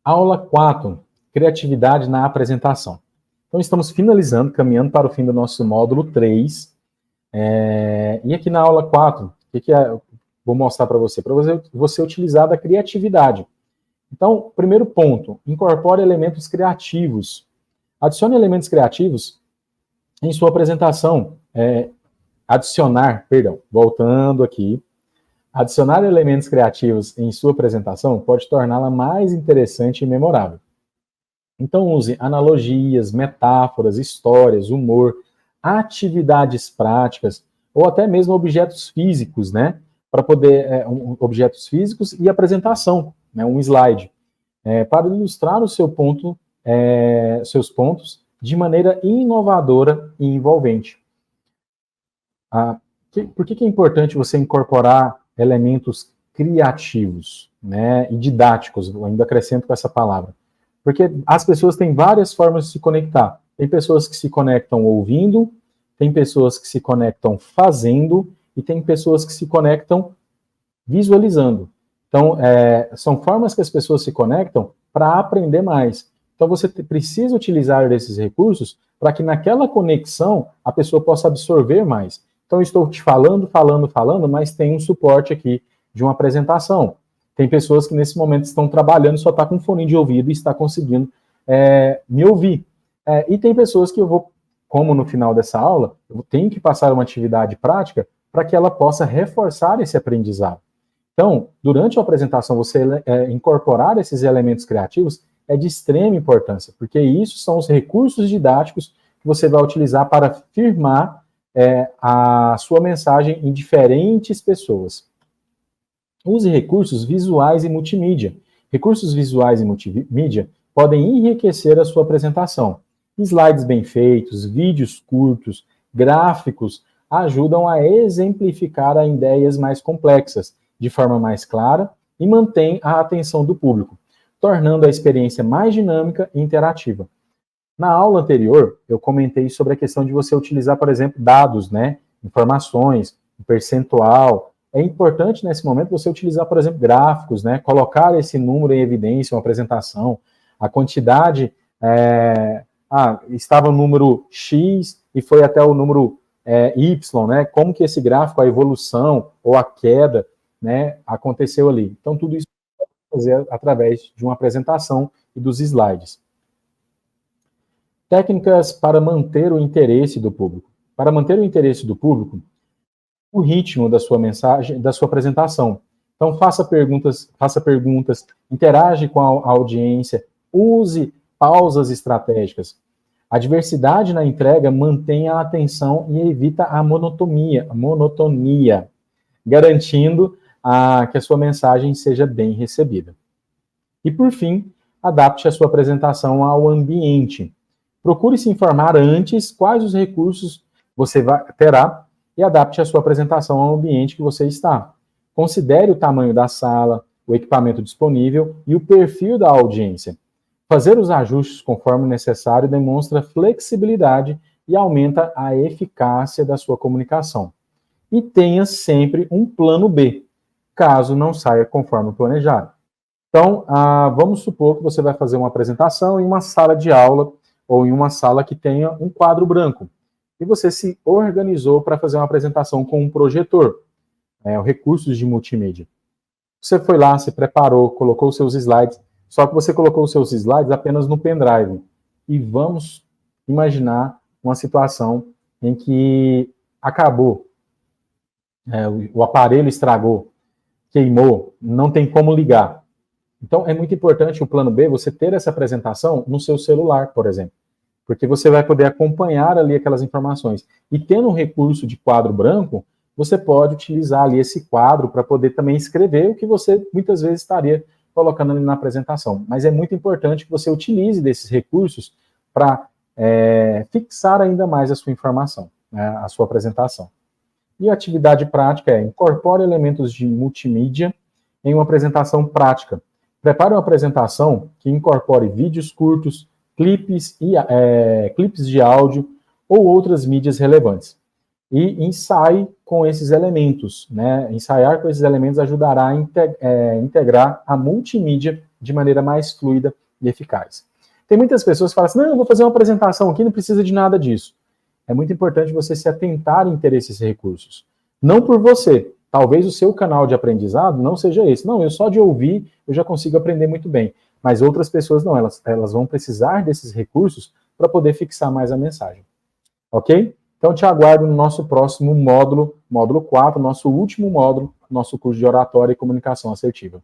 Aula 4, criatividade na apresentação. Então, estamos finalizando, caminhando para o fim do nosso módulo 3. E aqui na aula 4, o que vou mostrar para você? Para você utilizar da criatividade. Então, primeiro ponto, incorpore elementos criativos. Adicione elementos criativos em sua apresentação. Voltando aqui. Adicionar elementos criativos em sua apresentação pode torná-la mais interessante e memorável. Então, use analogias, metáforas, histórias, humor, atividades práticas, ou até mesmo objetos físicos, né? Para poder, objetos físicos e apresentação, né? Um slide, para ilustrar o seu ponto, seus pontos de maneira inovadora e envolvente. Por que é importante você incorporar elementos criativos, né, e didáticos? Eu ainda acrescento com essa palavra. Porque as pessoas têm várias formas de se conectar. Tem pessoas que se conectam ouvindo, tem pessoas que se conectam fazendo, e tem pessoas que se conectam visualizando. Então, são formas que as pessoas se conectam para aprender mais. Então, você precisa utilizar esses recursos para que naquela conexão a pessoa possa absorver mais. Então, eu estou te falando, mas tem um suporte aqui de uma apresentação. Tem pessoas que nesse momento estão trabalhando, só está com fone de ouvido e está conseguindo me ouvir. E tem pessoas que eu vou, como no final dessa aula, eu tenho que passar uma atividade prática para que ela possa reforçar esse aprendizado. Então, durante a apresentação, você incorporar esses elementos criativos é de extrema importância, porque isso são os recursos didáticos que você vai utilizar para firmar a sua mensagem em diferentes pessoas. Use recursos visuais e multimídia. Recursos visuais e multimídia podem enriquecer a sua apresentação. Slides bem feitos, vídeos curtos, gráficos ajudam a exemplificar ideias mais complexas de forma mais clara e mantém a atenção do público, tornando a experiência mais dinâmica e interativa. Na aula anterior, eu comentei sobre a questão de você utilizar, por exemplo, dados, né, informações, um percentual. É importante, nesse momento, você utilizar, por exemplo, gráficos, né, colocar esse número em evidência, uma apresentação, a quantidade, estava no número X e foi até o número Y, né, como que esse gráfico, a evolução ou a queda, né, aconteceu ali. Então, tudo isso pode fazer através de uma apresentação e dos slides. Técnicas para manter o interesse do público. Para manter o interesse do público, o ritmo da sua mensagem, da sua apresentação. Então, faça perguntas, interage com a audiência, use pausas estratégicas. A diversidade na entrega mantém a atenção e evita a monotonia, garantindo que a sua mensagem seja bem recebida. E, por fim, adapte a sua apresentação ao ambiente. Procure se informar antes quais os recursos você terá e adapte a sua apresentação ao ambiente que você está. Considere o tamanho da sala, o equipamento disponível e o perfil da audiência. Fazer os ajustes conforme necessário demonstra flexibilidade e aumenta a eficácia da sua comunicação. E tenha sempre um plano B, caso não saia conforme planejado. Então, vamos supor que você vai fazer uma apresentação em uma sala de aula ou em uma sala que tenha um quadro branco. E você se organizou para fazer uma apresentação com um projetor, recursos de multimídia. Você foi lá, se preparou, colocou os seus slides, só que você colocou os seus slides apenas no pendrive. E vamos imaginar uma situação em que acabou, o aparelho estragou, queimou, não tem como ligar. Então, é muito importante o plano B, você ter essa apresentação no seu celular, por exemplo, porque você vai poder acompanhar ali aquelas informações. E tendo um recurso de quadro branco, você pode utilizar ali esse quadro para poder também escrever o que você muitas vezes estaria colocando ali na apresentação. Mas é muito importante que você utilize desses recursos para fixar ainda mais a sua informação, né, a sua apresentação. E a atividade prática incorpore elementos de multimídia em uma apresentação prática. Prepare uma apresentação que incorpore vídeos curtos, clipes de áudio ou outras mídias relevantes. E ensaie com esses elementos, né? Ensaiar com esses elementos ajudará a integrar a multimídia de maneira mais fluida e eficaz. Tem muitas pessoas que falam assim, não, eu vou fazer uma apresentação aqui, não precisa de nada disso. É muito importante você se atentar em ter esses recursos. Não por você. Talvez o seu canal de aprendizado não seja esse. Não, eu só de ouvir, eu já consigo aprender muito bem. Mas outras pessoas não, elas vão precisar desses recursos para poder fixar mais a mensagem. Ok? Então, te aguardo no nosso próximo módulo, módulo 4, nosso último módulo, nosso curso de oratória e comunicação assertiva.